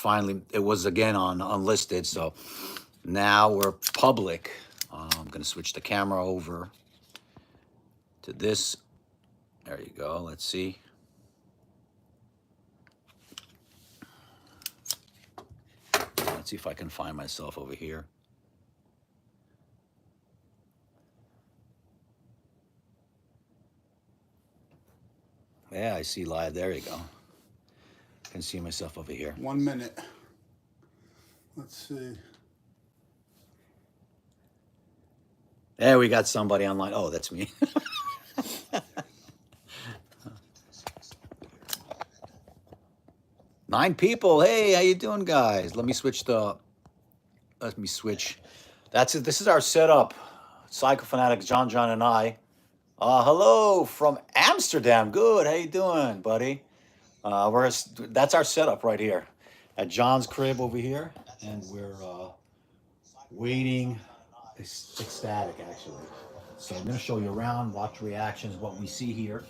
finally, it was again on unlisted, so now we're public. I'm gonna switch the camera over to this. There you go, let's see. Let's see if I can find myself over here. Yeah, I see live, there you go. I can see myself over here. 1 minute. Let's see. There, we got somebody online. Oh, that's me. Nine people. Hey, how you doing, guys? Let me switch. That's it. This is our setup. Psycho Fanatics, John, and I. Hello from Amsterdam. Good. How you doing, buddy? That's our setup right here at John's crib over here, and we're waiting. Ecstatic, actually. So I'm going to show you around, watch reactions, what we see here.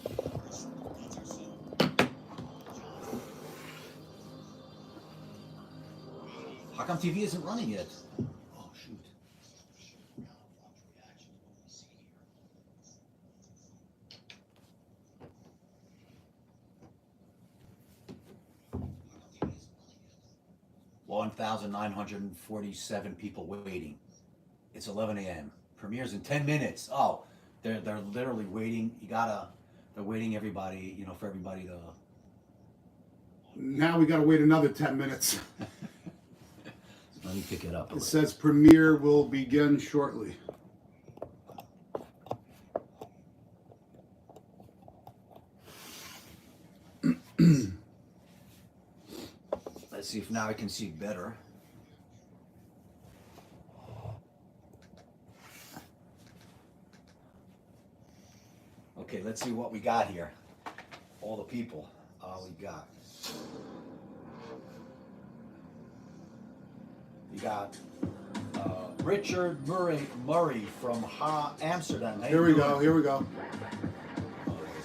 How come TV isn't running yet? Oh, shoot. 1,947 people waiting. It's 11 a.m. Premieres in 10 minutes. Oh, they're literally waiting. They're waiting everybody, for everybody to. Now we got to wait another 10 minutes. Let me pick it up. It says premiere will begin shortly. Let's see if now I can see better. Okay, let's see what we got here. All the people we got. We got Richard Murray from Amsterdam. Here we go. Here we go. Oh, there we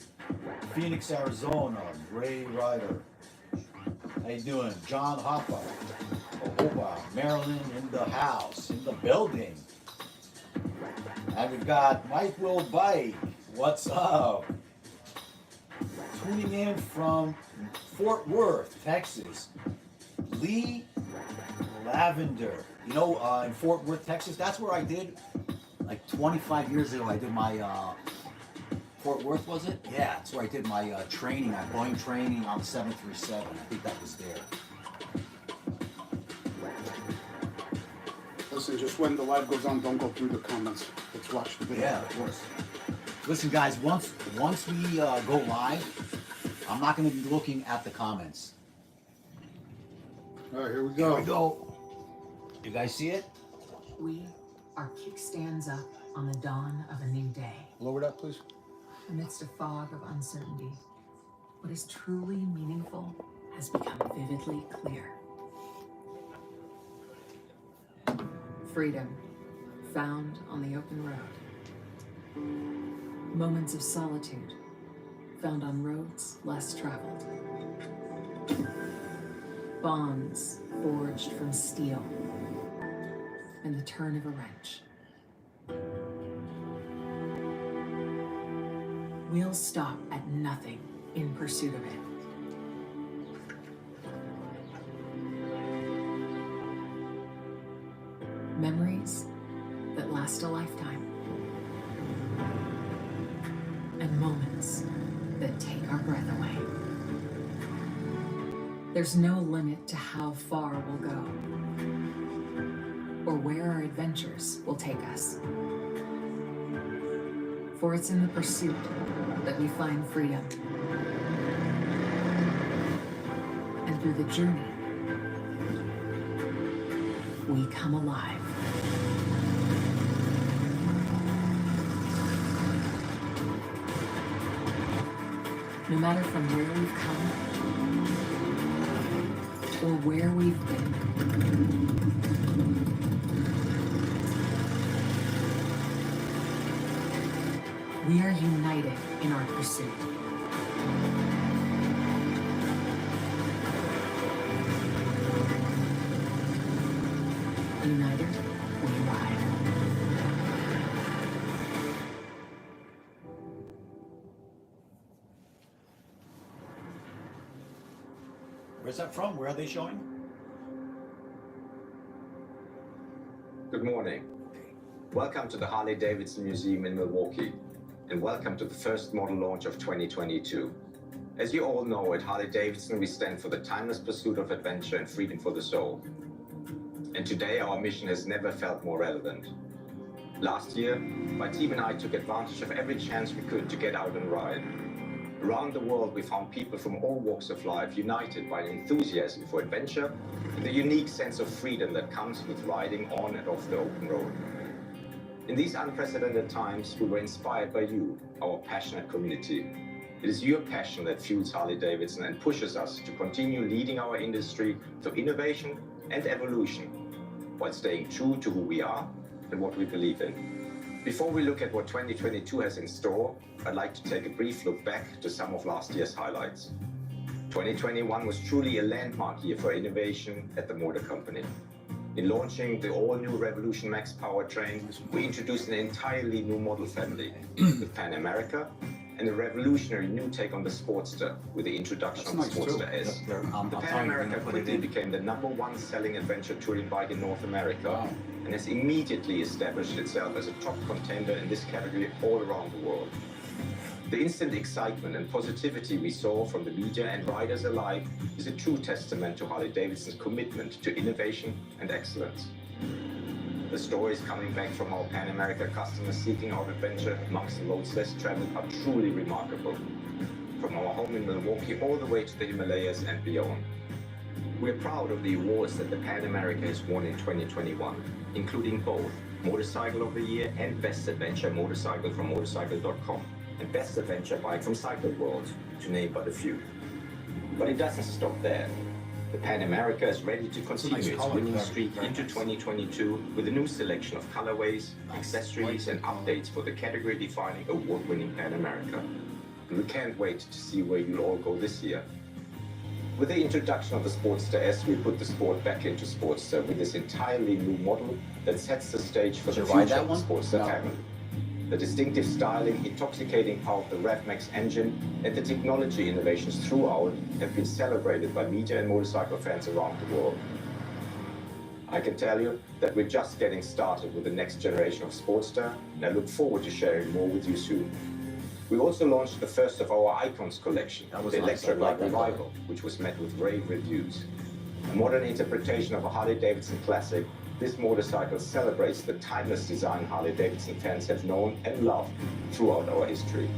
go. Phoenix, Arizona. Ray Ryder. How you doing? John Hopper. Ohoba. Maryland in the house, in the building. And we've got Mike Will Bike. What's up? Tuning in from Fort Worth, Texas. Lee Lavender. In Fort Worth, Texas, that's where I did, like 25 years ago, I did my, Fort Worth, was it? Yeah, that's where I did my training, my Boeing training on the 737. I think that was there. Listen, just when the live goes on, don't go through the comments. Let's watch the video. Yeah, of course. Listen, guys, once we go live, I'm not going to be looking at the comments. All right, here we go. Here we go. You guys see it? We are kickstands up on the dawn of a new day. Lower that, please. Amidst a fog of uncertainty, what is truly meaningful has become vividly clear. Freedom, found on the open road. Moments of solitude, found on roads less traveled. Bonds forged from steel, and the turn of a wrench. We'll stop at nothing in pursuit of it. Memories that last a lifetime. And moments that take our breath away. There's no limit to how far we'll go, or where our adventures will take us. For it's in the pursuit that we find freedom. And through the journey, we come alive. No matter from where we've come or where we've been, we are united in our pursuit. United, we ride. Where's that from? Where are they showing? Good morning. Welcome to the Harley Davidson Museum in Milwaukee, and welcome to the first model launch of 2022. As you all know, at Harley Davidson, we stand for the timeless pursuit of adventure and freedom for the soul. And today, our mission has never felt more relevant. Last year, my team and I took advantage of every chance we could to get out and ride. Around the world, we found people from all walks of life united by an enthusiasm for adventure and the unique sense of freedom that comes with riding on and off the open road. In these unprecedented times, we were inspired by you, our passionate community. It is your passion that fuels Harley-Davidson and pushes us to continue leading our industry through innovation and evolution, while staying true to who we are and what we believe in. Before we look at what 2022 has in store, I'd like to take a brief look back to some of last year's highlights. 2021 was truly a landmark year for innovation at the motor company. In launching the all-new Revolution Max powertrain, we introduced an entirely new model family with Pan America and a revolutionary new take on the Sportster with the introduction of the Sportster S. The Pan America quickly became the #1 selling adventure touring bike in North America and has immediately established itself as a top contender in this category all around the world. The instant excitement and positivity we saw from the media and riders alike is a true testament to Harley-Davidson's commitment to innovation and excellence. The stories coming back from our Pan America customers seeking out adventure amongst the roads less traveled are truly remarkable. From our home in Milwaukee all the way to the Himalayas and beyond. We're proud of the awards that the Pan America has won in 2021, including both Motorcycle of the Year and Best Adventure Motorcycle from Motorcycle.com and Best Adventure Bike from Cycle World, to name but a few. But it doesn't stop there. The Pan America is ready to continue its winning streak into 2022 with a new selection of colorways, accessories, and updates for the category-defining award-winning Pan America. And we can't wait to see where you'll all go this year. With the introduction of the Sportster S, we put the sport back into Sportster with this entirely new model that sets the stage for the future of the Sportster family. The distinctive styling, intoxicating power of the RevMax engine, and the technology innovations throughout have been celebrated by media and motorcycle fans around the world. I can tell you that we're just getting started with the next generation of Sportster, and I look forward to sharing more with you soon. We also launched the first of our Icons collection, the Electra Glide Revival, which was met with rave reviews. A modern interpretation of a Harley-Davidson classic, this motorcycle celebrates the timeless design Harley-Davidson fans have known and loved throughout our history.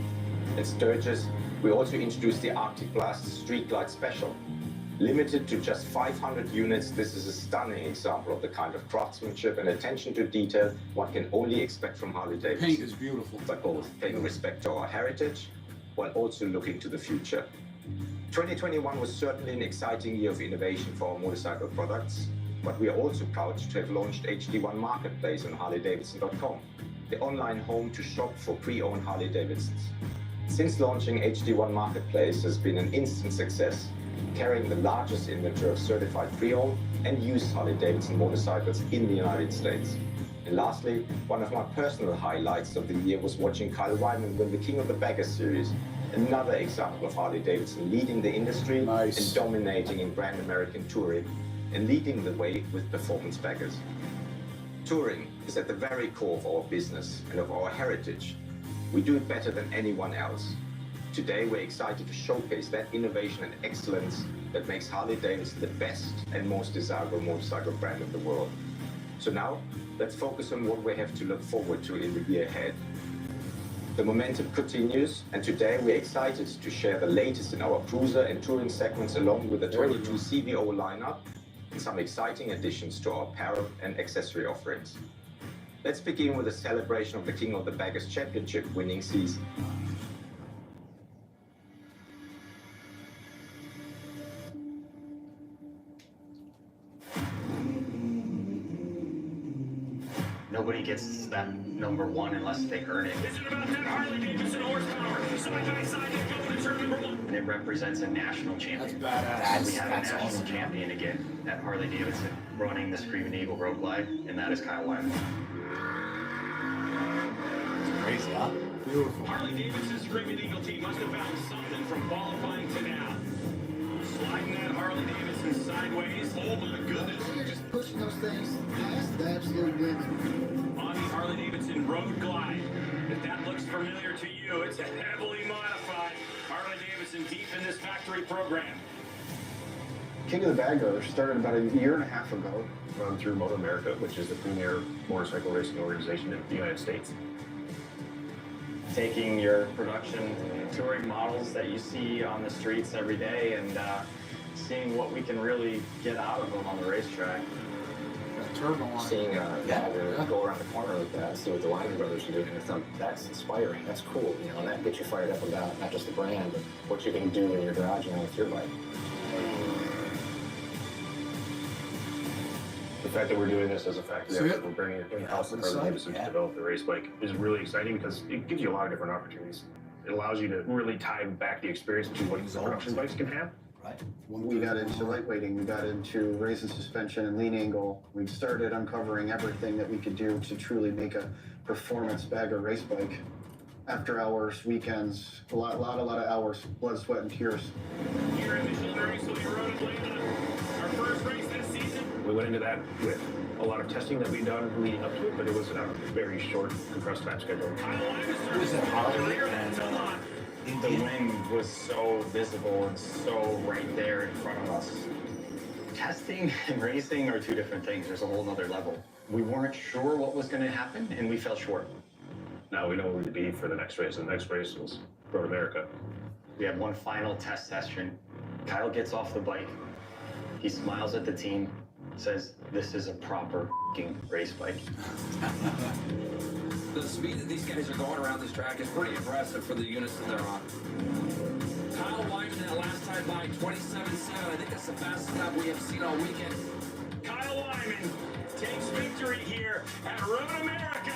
At Sturgis, we also introduced the Arctic Blast Street Glide Special. Limited to just 500 units, this is a stunning example of the kind of craftsmanship and attention to detail one can only expect from Harley-Davidson. Paint is beautiful. But both paying respect to our heritage, while also looking to the future. 2021 was certainly an exciting year of innovation for our motorcycle products, but we are also proud to have launched HD1 Marketplace on Harley-Davidson.com, the online home to shop for pre-owned Harley-Davidsons. Since launching HD1 Marketplace has been an instant success, carrying the largest inventory of certified pre-owned and used Harley-Davidson motorcycles in the United States. And lastly, one of my personal highlights of the year was watching Kyle Wyman win the King of the Baggers series, another example of Harley-Davidson leading the industry and dominating in brand American touring, and leading the way with performance baggers. Touring is at the very core of our business and of our heritage. We do it better than anyone else. Today we're excited to showcase that innovation and excellence that makes Harley-Davidson the best and most desirable motorcycle brand in the world. So now, let's focus on what we have to look forward to in the year ahead. The momentum continues, and today we're excited to share the latest in our cruiser and touring segments along with the 22 CVO lineup and some exciting additions to our apparel and accessory offerings. Let's begin with a celebration of the King of the Baggers Championship winning season. Nobody gets that number one unless they earn it. Is it about that Harley Davidson horsepower? Side by side, they go to turn number one. And it represents a national champion. That's badass. We have a That's national awesome. champion again at Harley Davidson running the Screaming Eagle Road Glide, and that is Kyle Wyman. Crazy, huh? Beautiful. Harley Davidson's Screaming Eagle team must have found something from qualifying to now. Sliding that Harley Davidson sideways. Oh my goodness. You're just pushing those things past the absolute limit. On the Harley Davidson Road Glide. If that looks familiar to you, it's a heavily modified Harley Davidson deep in this factory program. King of the Bagger started about a year and a half ago. Run through Moto America, which is the premier motorcycle racing organization in the United States. Taking your production touring models that you see on the streets every day and seeing what we can really get out of them on the racetrack. Got turbo on it. Seeing a bagger go around the corner like that, see what the Lyman brothers are doing, that's inspiring. That's cool, you know, and that gets you fired up about not just the brand, but what you can do in your garage and with your bike. The fact that we're doing this as a factory, See it? that we're bringing it in-house with Harley Davidson to develop the race bike is really exciting because it gives you a lot of different opportunities. It allows you to really tie back the experience to what the production bikes can have. Right? We got into lightweighting, we got into raising suspension and lean angle. We started uncovering everything that we could do to truly make a performance bagger race bike. After hours, weekends, a lot of hours, blood, sweat, and tears. Here at Michelin Race, we rode at Laydown. Our first race this season. We went into that with a lot of testing that we'd done leading up to it, but it was a very short, compressed time schedule. Who is that, Harley? And The wind was so visible and so right there in front of us. Testing and racing are two different things. There's a whole nother level. We weren't sure what was going to happen, and we fell short. Now we know where to be for the next race. The next race was Road America. We had one final test session. Kyle gets off the bike. He smiles at the team, says, "This is a proper f***ing race bike." The speed that these guys are going around this track is pretty impressive for the units that they're on. Kyle Wyman that last time by 27.7. I think that's the fastest lap we have seen all weekend. Kyle Wyman takes victory here at Road America.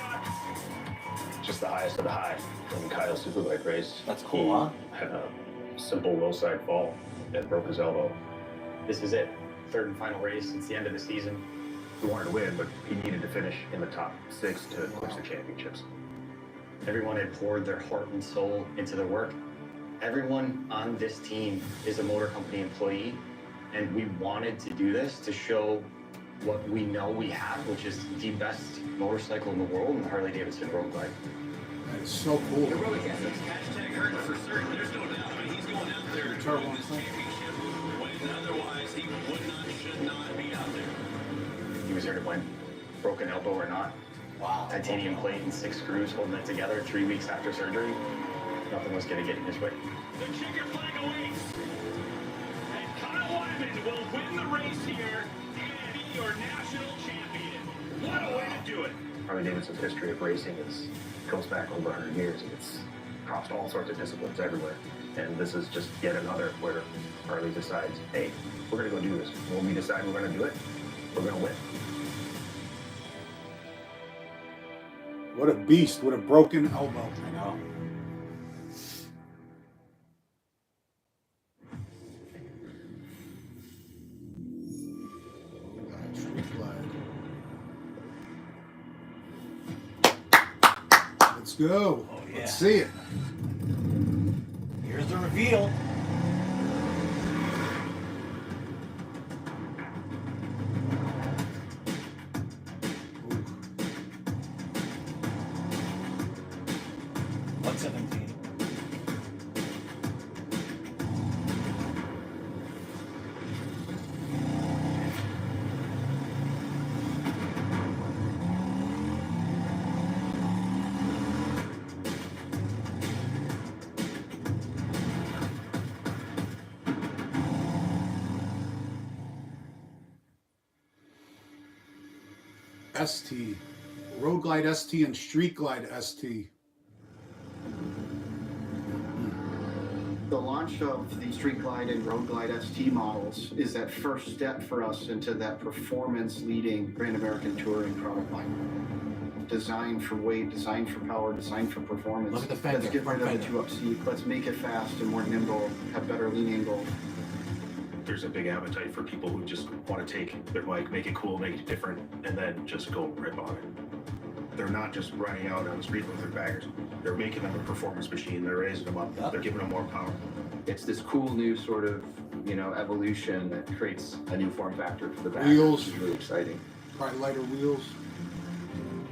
Just the highest of the high. When Kyle's superbike race, That's cool, huh? had a simple low side fall and broke his elbow. This is it. Third and final race. It's the end of the season. He wanted to win, but he needed to finish in the top 6 to clinch the championships. Everyone had poured their heart and soul into their work. Everyone on this team is a motor company employee, and we wanted to do this to show what we know we have, which is the best motorcycle in the world, in the Harley Davidson Road Glide. That is so cool. Heroic ethics. Hashtag hurt for certain. There's no doubt. I mean, he's going out there to win this championship when otherwise he would not, should not be out there. He was here to win, broken elbow or not. Wow. Titanium plate and 6 screws holding it together 3 weeks after surgery. Nothing was going to get in his way. The checker flag awaits. And Kyle Wyman will win the race here and be your national champion. What a way to do it. Harley Davidson's history of racing goes back over 100 years. It's crossed all sorts of disciplines everywhere. And this is just yet another where Harley decides, hey, we're going to go do this. When we decide we're going to do it, we're going to win. What a beast. What a broken elbow. I know. Let's go. Oh, yeah. Let's see it. Here's the reveal. Ooh. 117. ST. Road Glide ST and Street Glide ST. The launch of the Street Glide and Road Glide ST models is that first step for us into that performance leading Grand American Touring product line. designed for weight, designed for power, designed for performance. Look at the fender, Let's get rid front of the fender. 2-up seat. Let's make it fast and more nimble, have better lean angle. There's a big appetite for people who just want to take their bike, make it cool, make it different, and then just go rip on it. They're not just running out on the street with their baggers. They're making them a performance machine. They're raising them up. Yep. They're giving them more power. It's this cool new sort of, evolution that creates a new form factor for the bagger. Wheels. Which is really exciting. Probably lighter wheels.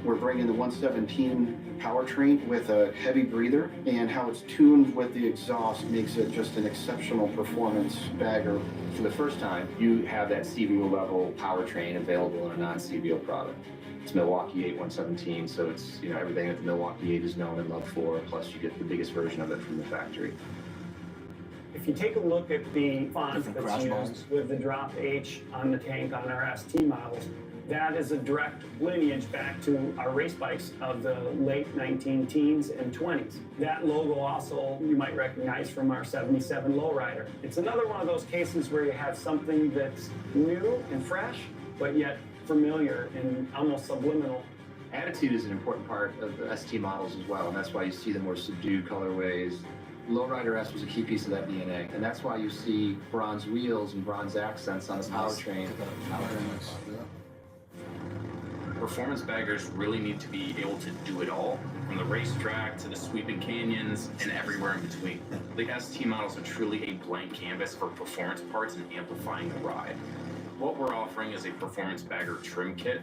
We're bringing the 117 powertrain with a heavy breather, and how it's tuned with the exhaust makes it just an exceptional performance bagger. For the first time, you have that CVO level powertrain available in a non-CVO product. It's Milwaukee 8 117, so it's everything that the Milwaukee 8 is known and loved for, plus you get the biggest version of it from the factory. If you take a look at the font Different that's crash used bones. with the drop H on the tank on our ST models, that is a direct lineage back to our race bikes of the late 19 teens and 20s. That logo also you might recognize from our 77 lowrider. It's another one of those cases where you have something that's new and fresh, but yet familiar and almost subliminal. Attitude is an important part of the ST models as well, and that's why you see the more subdued colorways. Lowrider S was a key piece of that DNA, and that's why you see bronze wheels and bronze accents on the powertrain. Performance baggers really need to be able to do it all, from the racetrack to the sweeping canyons and everywhere in between. The ST models are truly a blank canvas for performance parts and amplifying the ride. What we're offering is a performance bagger trim kit.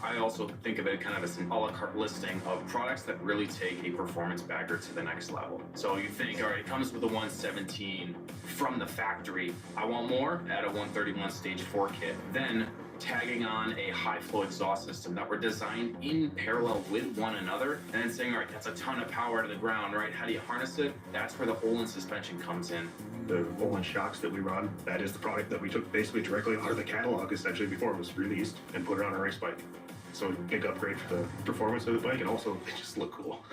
I also think of it kind of as an a la carte listing of products that really take a performance bagger to the next level. So you think, all right, it comes with a 117 from the factory. I want more, add a 131 stage 4 kit. Then tagging on a high flow exhaust system that were designed in parallel with one another, and then saying, all right, that's a ton of power to the ground, right? How do you harness it? That's where the Olin suspension comes in. The Olin shocks that we run, that is the product that we took basically directly out of the catalog, essentially before it was released, and put it on a race bike. So big upgrade for the performance of the bike, and also they just look cool.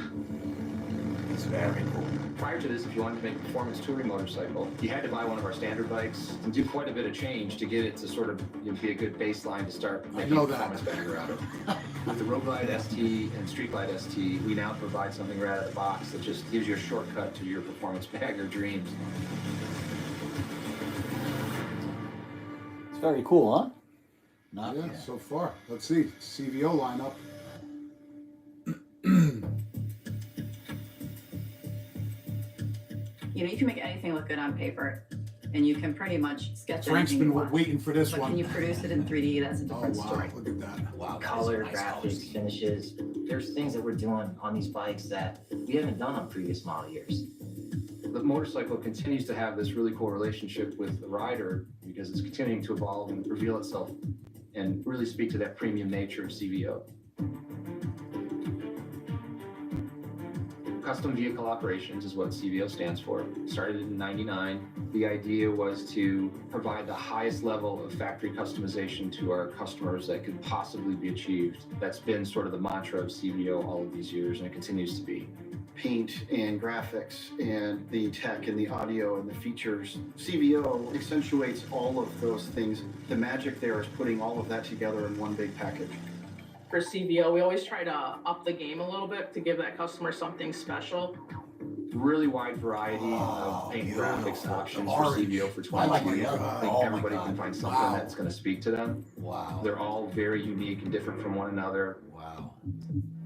It's very cool. Prior to this, if you wanted to make a performance touring motorcycle, you had to buy one of our standard bikes and do quite a bit of change to get it to sort of be a good baseline to start making a performance bagger out of. With the Road Glide ST and Street Glide ST, we now provide something right out of the box that just gives you a shortcut to your performance bagger dreams. It's very cool, huh? Not Yeah, so far. Let's see. CVO lineup. You can make anything look good on paper, and you can pretty much sketch Frank's anything been you want. waiting for this But one. can you produce it in 3D? That's a different wow, story. Look at that. Wow. Color, nice graphics, colors. finishes. There's things that we're doing on these bikes that we haven't done on previous model years. The motorcycle continues to have this really cool relationship with the rider because it's continuing to evolve and reveal itself and really speak to that premium nature of CVO. Custom Vehicle Operations is what CVO stands for. Started in '99. The idea was to provide the highest level of factory customization to our customers that could possibly be achieved. That's been sort of the mantra of CVO all of these years, and it continues to be. Paint and graphics and the tech and the audio and the features. CVO accentuates all of those things. The magic there is putting all of that together in one big package. For CVO, we always try to up the game a little bit to give that customer something special. Really wide variety of paint graphics selections for Orange. CVO for I like 2020. the I yellow. think Oh my everybody God. can find something Wow. that's going to speak to them. Wow. They're all very unique and different from one another. Wow.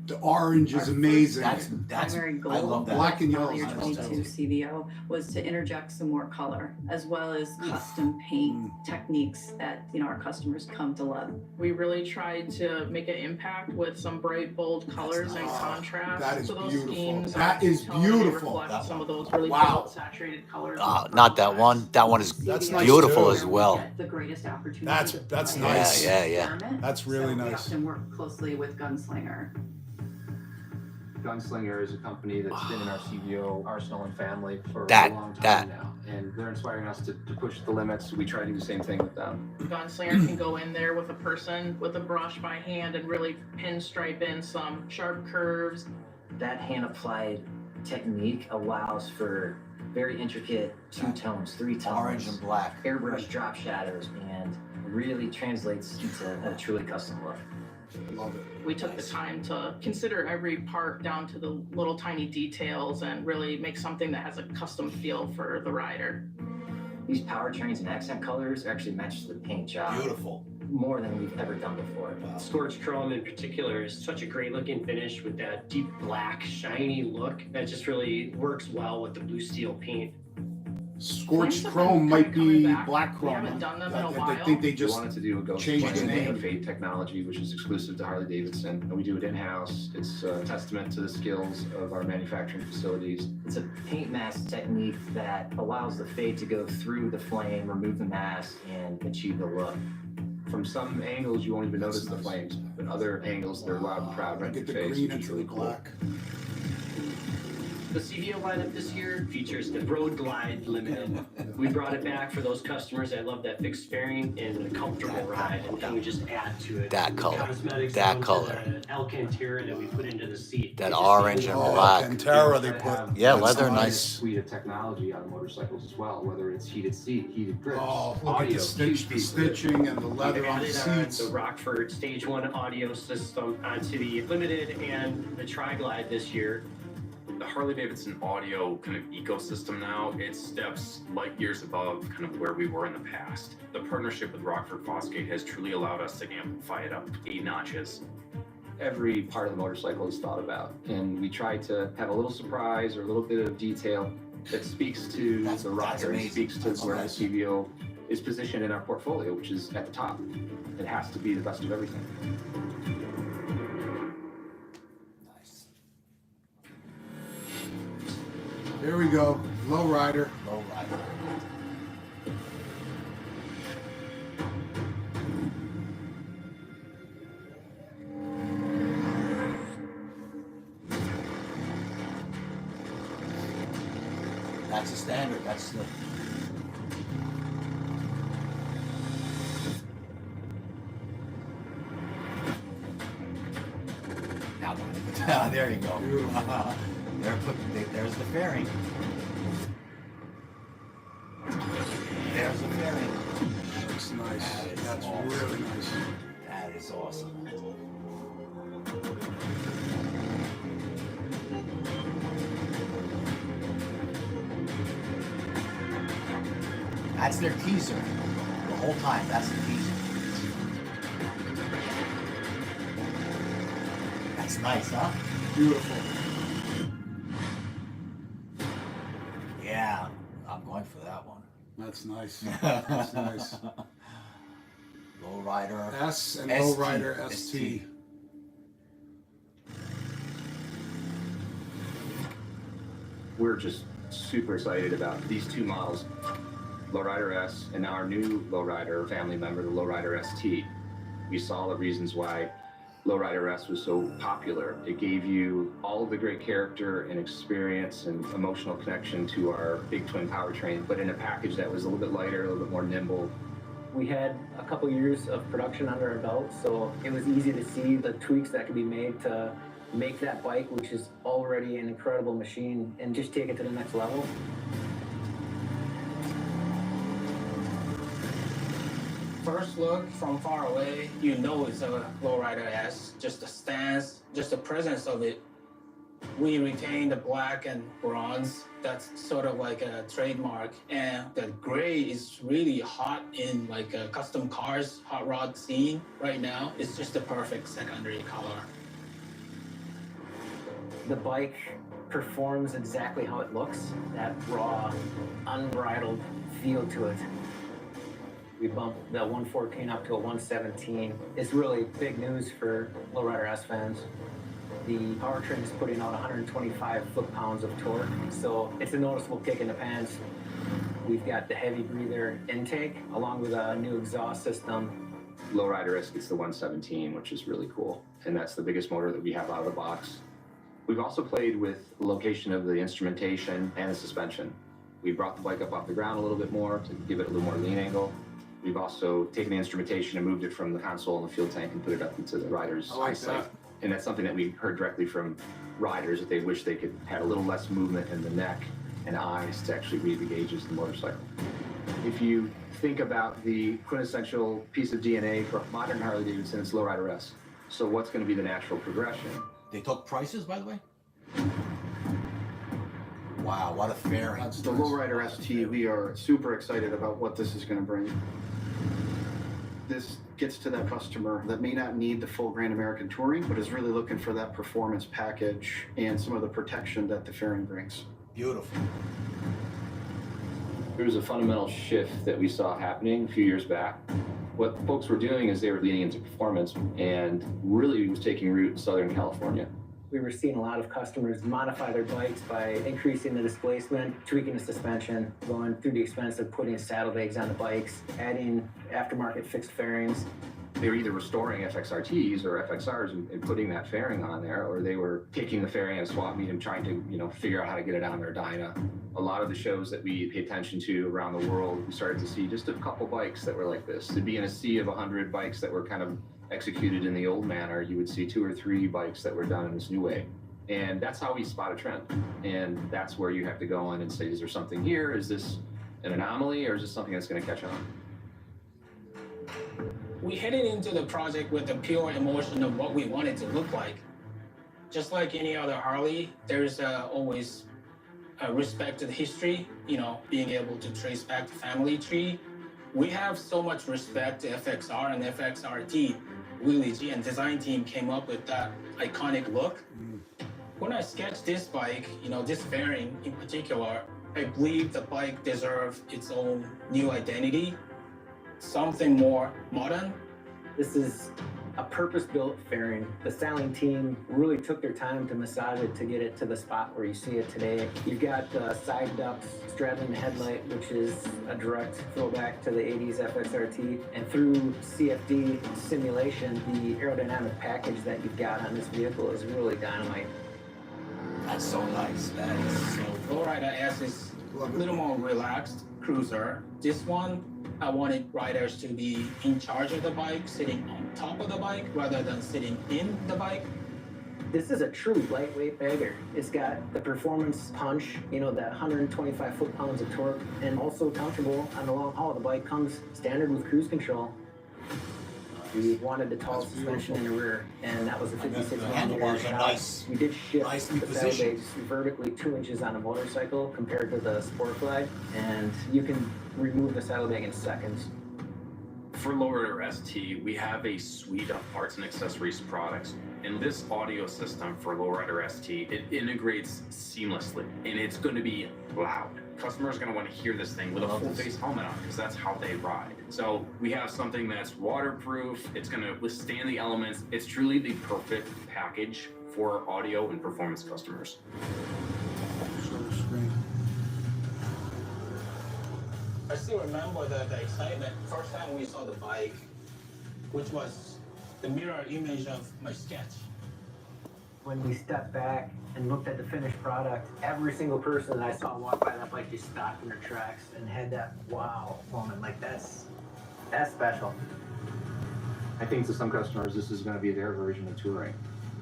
The orange is amazing. That's Primary goal I love that. Black and of yellow your is 22 CVO was to interject some more color, as well as custom paint techniques that our customers come to love. We really tried to make an impact with some bright, bold colors and contrast That is to those beautiful. schemes. That is Tone, they beautiful. reflect some of those really Wow. bold, saturated colors. Not that one. That one is That's nice beautiful too. as well. Get the greatest opportunity. That's to nice. Yeah. experiment. That's really So nice. We often work closely with Gunslinger. Gunslinger is a company that's been in our CVO arsenal and family for That- a long time that. now, and they're inspiring us to push the limits. We try to do the same thing with them. Gunslinger can go in there with a person with a brush by hand and really pinstripe in some sharp curves. That hand-applied technique allows for very intricate 2 tones, 3 tones. Orange and black. Airbrush drop shadows, and really translates into a truly custom look. Love it. We took the time to consider every part down to the little tiny details and really make something that has a custom feel for the rider. These powertrains and accent colors actually match the paint job. Beautiful. More than we've ever done before. Scorched chrome in particular is such a great looking finish with that deep black, shiny look that just really works well with the blue steel paint. Scorched chrome might be black We chrome. haven't done them in a I while. think they We just wanted to do a ghost changed paint its name. fade technology, which is exclusive to Harley Davidson, and we do it in-house. It's a testament to the skills of our manufacturing facilities. It's a paint mask technique that allows the fade to go through the flame, remove the mask, and achieve the look. From some angles, you won't even notice the flames, but other angles, they're loud and proud right in Get the your face, green which is into really the cool. black. The CVO lineup this year features the Road Glide Limited. We brought it back for those customers that love that fixed fairing and a comfortable ride, and we just add to it. That color. Cosmetics That down to color. the Alcantara that we put into the seat. That It just orange feels and like- black. Pantera they put. Yeah, That's leather, nice. nice. Suite of technology on motorcycles as well, whether it's heated seat, heated grips, Oh, look at audio, the stitching and the leather on the Added seats. the Rockford Stage 1 audio system onto the Limited and the Tri-Glide this year. The Harley-Davidson audio kind of ecosystem now, it steps light years above kind of where we were in the past. The partnership with Rockford Fosgate has truly allowed us to amplify it up 8 notches. every part of the motorcycle is thought about. And we try to have a little surprise or a little bit of detail that speaks to the rider and speaks to where the CVO is positioned in our portfolio, which is at the top. It has to be the best of everything. There we go. Low rider. Low rider. That's the standard. That's the. Now, there you go. There's the fairing. There's the fairing. That's nice. That's awesome. really nice. That is awesome. That's their teaser. The whole time, that's the teaser. That's nice, huh? Beautiful. Yeah, I'm going for that one. That's nice. That's nice. Lowrider S and ST. Lowrider ST. We're just super excited about these two models, Lowrider S and now our new Lowrider family member, the Lowrider ST. We saw the reasons why Lowrider S was so popular. It gave you all of the great character and experience and emotional connection to our big twin powertrain, but in a package that was a little bit lighter, a little bit more nimble. We had a couple years of production under our belt, so it was easy to see the tweaks that could be made to make that bike, which is already an incredible machine, and just take it to the next level. First look from far away, you know it's a Lowrider S. Just the stance, just the presence of it. We retain the black and bronze. That's sort of like a trademark. And the gray is really hot in like a custom cars, hot rod scene right now. It's just the perfect secondary color. The bike performs exactly how it looks, that raw, unbridled feel to it. We bumped the 114 up to a 117. It's really big news for Lowrider S fans. The powertrain is putting out 125 foot-pounds of torque, so it's a noticeable kick in the pants. We've got the heavy breather intake, along with a new exhaust system. Lowrider S gets the 117, which is really cool. And that's the biggest motor that we have out of the box. We've also played with the location of the instrumentation and the suspension. We brought the bike up off the ground a little bit more to give it a little more lean angle. We've also taken the instrumentation and moved it from the console and the fuel tank and put it up into the rider's I like eyesight. that. And that's something that we heard directly from riders, that they wish they could have a little less movement in the neck and eyes to actually read the gauges of the motorcycle. If you think about the quintessential piece of DNA for modern Harley Davidson, it's Lowrider S. So what's going to be the natural progression? They took prices, by the way? Wow, what a fairing. The Lowrider ST, we are super excited about what this is going to bring. This gets to that customer that may not need the full Grand American Touring, but is really looking for that performance package and some of the protection that the fairing brings. Beautiful. There was a fundamental shift that we saw happening a few years back. What folks were doing is they were leaning into performance, and really was taking root in Southern California. We were seeing a lot of customers modify their bikes by increasing the displacement, tweaking the suspension, going through the expense of putting saddlebags on the bikes, adding aftermarket fixed fairings. They were either restoring FXRTs or FXRs and putting that fairing on there, or they were taking the fairing at a swap meet and trying to, figure out how to get it on their Dyna. A lot of the shows that we pay attention to around the world, we started to see just a couple bikes that were like this. To be in a sea of 100 bikes that were kind of executed in the old manner, you would see 2 or 3 bikes that were done in this new way. And that's how we spot a trend. And that's where you have to go in and say, is there something here? Is this an anomaly, or is this something that's going to catch on? We headed into the project with the pure emotion of what we want it to look like. Just like any other Harley, there's always a respect to the history, being able to trace back the family tree. We have so much respect to FXR and FXRT. Willie G and design team came up with that iconic look. When I sketched this bike, this fairing in particular, I believe the bike deserves its own new identity. Something more modern. This is a purpose-built fairing. The styling team really took their time to massage it to get it to the spot where you see it today. You've got side ducts straddling the headlight, which is a direct throwback to the 80s FXRT. And through CFD simulation, the aerodynamic package that you've got on this vehicle is really dynamite. That's so nice. That is so cool. Lowrider S is a little more relaxed cruiser. This one, I wanted riders to be in charge of the bike, sitting on top of the bike, rather than sitting in the bike. This is a true lightweight bagger. It's got the performance punch, that 125 foot-pounds of torque, and also comfortable on the long haul. The bike comes standard with cruise control. We wanted the tall suspension in the rear, and that was a 56 handlebars are shot. nice. We did shift Nicely the positioned. saddlebags vertically 2 inches on a motorcycle compared to the Sport Glide, and you can remove the saddlebag in seconds. For Lowrider ST, we have a suite of parts and accessories products. And this audio system for Lowrider ST, it integrates seamlessly, and it's going to be loud. Customers are going to want to hear this thing with a full face helmet on, because that's how they ride. So we have something that's waterproof, it's going to withstand the elements. It's truly the perfect package for audio and performance customers. I still remember the excitement first time we saw the bike, which was the mirror image of my sketch. When we stepped back and looked at the finished product, every single person that I saw walk by that bike just stopped in their tracks and had that wow moment. Like that's special. I think to some customers, this is going to be their version of touring.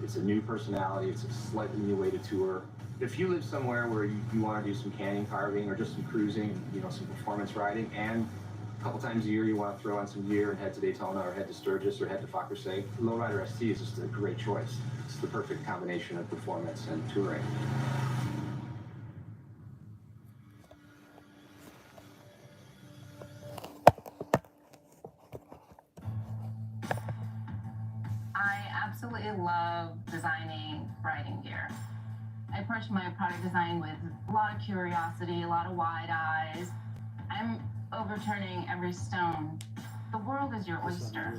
It's a new personality. It's a slightly new way to tour. If you live somewhere where you want to do some canyon carving or just some cruising, some performance riding, and a couple times a year you want to throw on some gear and head to Daytona or head to Sturgis or head to Fackersay, Lowrider ST is just a great choice. It's the perfect combination of performance and touring. I absolutely love designing riding gear. I approach my product design with a lot of curiosity, a lot of wide eyes. I'm overturning every stone. The world is your oyster.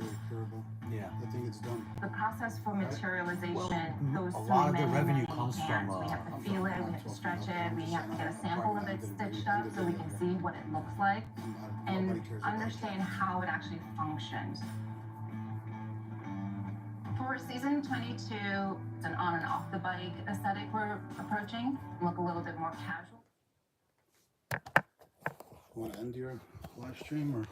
Yeah, I think it's done. The process for materialization goes A through lot of the many, revenue many comes hands. from, We have to feel it, we have to stretch it, we have to get a sample of it stitched up so we can see what it looks like and understand how it actually functions. For season 22, it's an on and off the bike aesthetic we're approaching. Look a little bit more casual. Want to end your live stream or?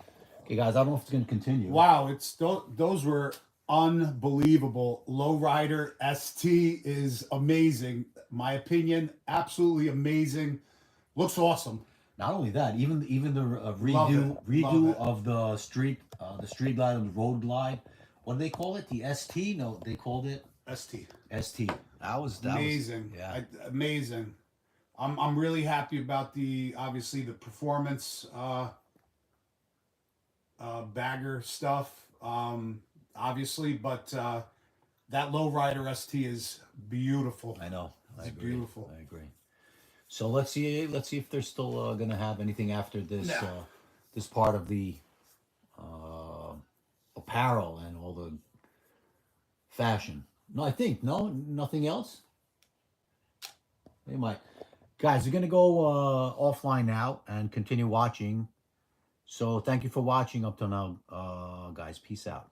Okay, guys, I don't know if it's going to continue. Wow, it's those were unbelievable. Lowrider ST is amazing. My opinion, absolutely amazing. Looks awesome. Not only that, even the Love redo it. of the street glide and the road glide what do they call it? The ST? No, they called it ST. ST. That was Amazing. Yeah. Amazing. I'm really happy about obviously the performance bagger stuff. Obviously, but that lowrider ST is beautiful. I know. It's beautiful. I agree. So let's see if they're still gonna have anything after this this part of the apparel and all the fashion. No, I think nothing else. They might. Guys, we're gonna go offline now and continue watching. So thank you for watching up till now, guys. Peace out.